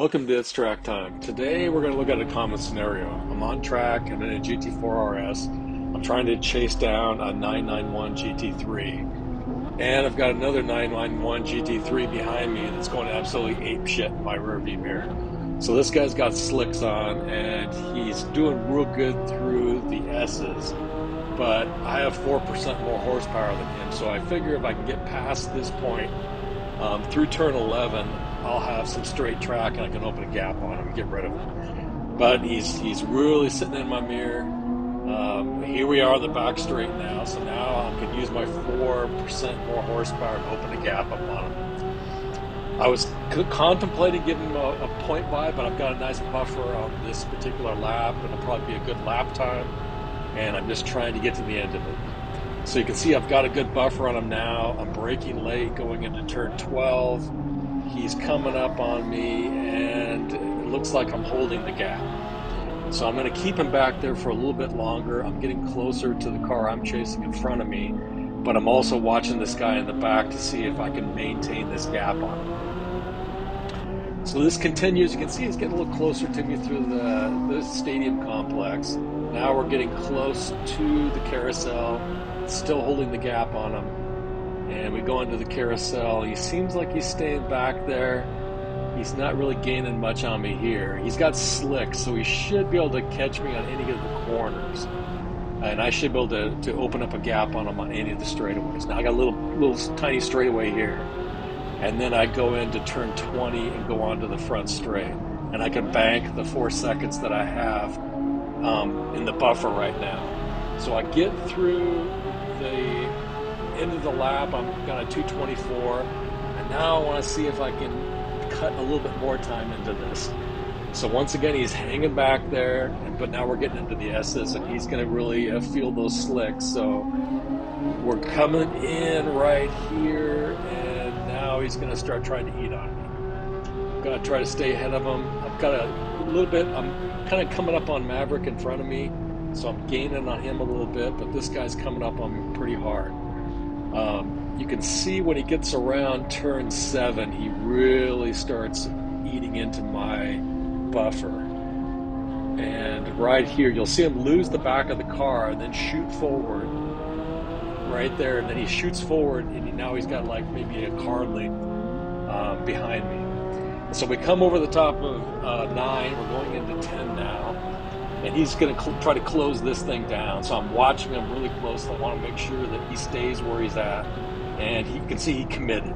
Welcome to It's Track Time. Today we're going to look at a common scenario. I'm on track, I'm in a GT4 RS. I'm trying to chase down a 991 GT3. And I've got another 991 GT3 behind me that's going absolutely apeshit in my rearview mirror. So this guy's got slicks on and he's doing real good through the S's. But I have 4% more horsepower than him. So I figure if I can get past this point through turn 11, I'll have some straight track and I can open a gap on him and get rid of him. But he's really sitting in my mirror. Here we are on the back straight now, so now I can use my 4% more horsepower to open a gap up on him. I was contemplating giving him a point by, but I've got a nice buffer on this particular lap. It'll probably be a good lap time, and I'm just trying to get to the end of it. So you can see I've got a good buffer on him now. I'm braking late going into turn 12. He's coming up on me, and it looks like I'm holding the gap. So I'm going to keep him back there for a little bit longer. I'm getting closer to the car I'm chasing in front of me, but I'm also watching this guy in the back to see if I can maintain this gap on him. So this continues. You can see he's getting a little closer to me through the stadium complex. Now we're getting close to the carousel, still holding the gap on him. And we go into the carousel. He seems like he's staying back there. He's not really gaining much on me here. He's got slicks, so he should be able to catch me on any of the corners. And I should be able to open up a gap on him on any of the straightaways. Now I got a little tiny straightaway here. And then I go into turn 20 and go onto the front straight. And I can bank the 4 seconds that I have in the buffer right now. So I get through the end of the lap. I'm got a 224, and now I want to see if I can cut a little bit more time into this. So once again, he's hanging back there, but now we're getting into the S's, and he's going to really feel those slicks. So we're coming in right here, and now he's going to start trying to eat on me. I'm going to try to stay ahead of him. I've got a little bit, I'm kind of coming up on Maverick in front of me, so I'm gaining on him a little bit, but this guy's coming up on me pretty hard. You can see when he gets around turn 7, he really starts eating into my buffer. And right here, you'll see him lose the back of the car and then shoot forward right there. And then he shoots forward, and now he's got like maybe a car length behind me. So we come over the top of 9, we're going into 10 now. And he's going to try to close this thing down. So I'm watching him really closely. I want to make sure that he stays where he's at. And you can see he committed.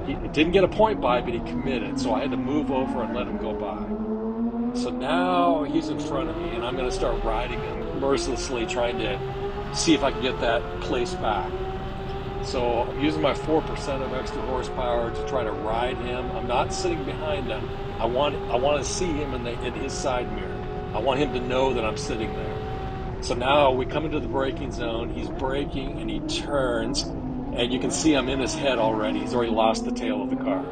He didn't get a point by, but he committed. So I had to move over and let him go by. So now he's in front of me, and I'm going to start riding him mercilessly, trying to see if I can get that place back. So I'm using my 4% of extra horsepower to try to ride him. I'm not sitting behind him. I want to see him in his side mirror. I want him to know that I'm sitting there. So now we come into the braking zone. He's braking and he turns, and you can see I'm in his head already. He's already lost the tail of the car.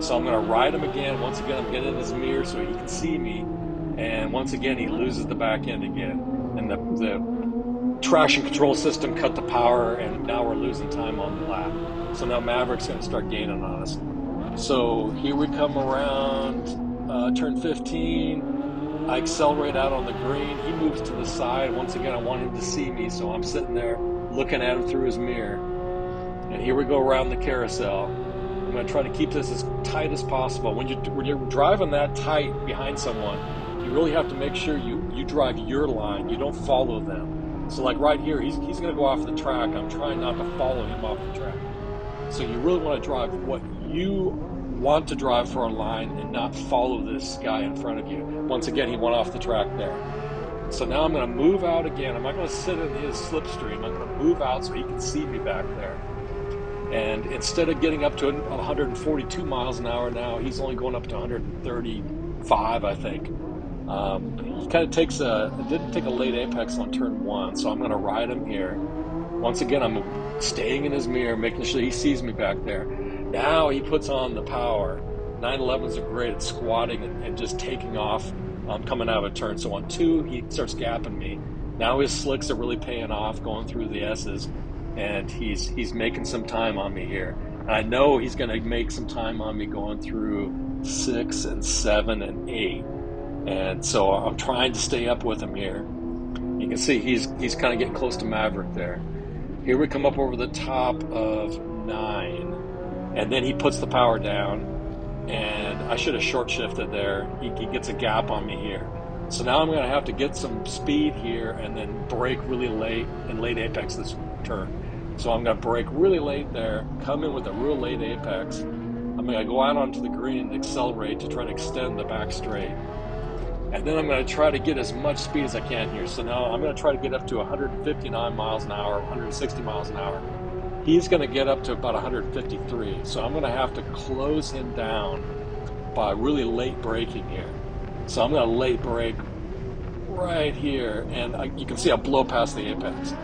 So I'm going to ride him again. Once again, I'm getting in his mirror so he can see me. And once again, he loses the back end again. And the traction control system cut the power, and now we're losing time on the lap. So now Maverick's going to start gaining on us. So here we come around turn 15. I accelerate out on the green. He moves to the side. Once again, I want him to see me, so I'm sitting there looking at him through his mirror. And here we go around the carousel. I'm going to try to keep this as tight as possible. When you're driving that tight behind someone, you really have to make sure you drive your line. You don't follow them. So like right here, he's going to go off the track. I'm trying not to follow him off the track. So you really want to drive what you want to drive for a line and not follow this guy in front of you. Once again, he went off the track there. So now I'm going to move out again. I'm not going to sit in his slipstream. I'm going to move out so he can see me back there. And instead of getting up to 142 miles an hour now, he's only going up to 135, I think. He kind of didn't take a late apex on turn 1, so I'm going to ride him here. Once again, I'm staying in his mirror, making sure he sees me back there. Now he puts on the power. 911s are great at squatting and just taking off coming out of a turn. So on 2, he starts gapping me. Now his slicks are really paying off going through the S's, and he's making some time on me here. And I know he's going to make some time on me going through 6 and 7 and 8. And so I'm trying to stay up with him here. You can see he's kind of getting close to Maverick there. Here we come up over the top of 9, and then he puts the power down, and I should have short shifted there. He gets a gap on me here. So now I'm going to have to get some speed here and then brake really late in late apex this turn. So I'm going to brake really late there, come in with a real late apex. I'm going to go out onto the green and accelerate to try to extend the back straight. And then I'm going to try to get as much speed as I can here. So now I'm going to try to get up to 159 miles an hour, 160 miles an hour. He's going to get up to about 153. So I'm going to have to close him down by really late braking here. So I'm going to late brake right here. And you can see I blow past the apex.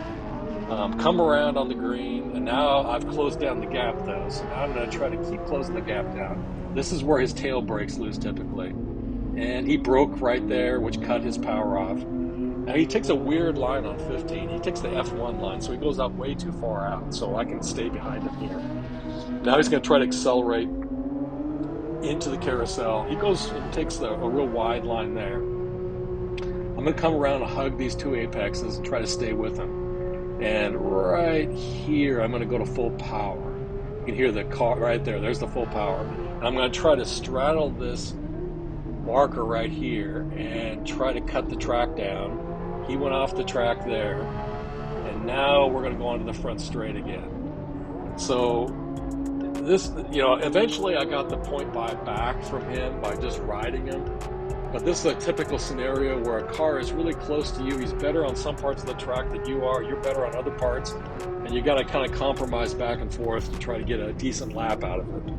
Come around on the green. And now I've closed down the gap though. So now I'm going to try to keep closing the gap down. This is where his tail breaks loose typically. And he broke right there, which cut his power off. Now he takes a weird line on 15. He takes the F1 line, so he goes out way too far out, so I can stay behind him here. Now he's going to try to accelerate into the carousel. He goes and takes a real wide line there. I'm going to come around and hug these two apexes and try to stay with him. And right here, I'm going to go to full power. You can hear the car right there. There's the full power. And I'm going to try to straddle this marker right here and try to cut the track down. He went off the track there, and now we're going to go onto the front straight again. So this, eventually I got the point buy back from him by just riding him, but this is a typical scenario where a car is really close to you. He's better on some parts of the track than you are, you're better on other parts, and you got to kind of compromise back and forth to try to get a decent lap out of it.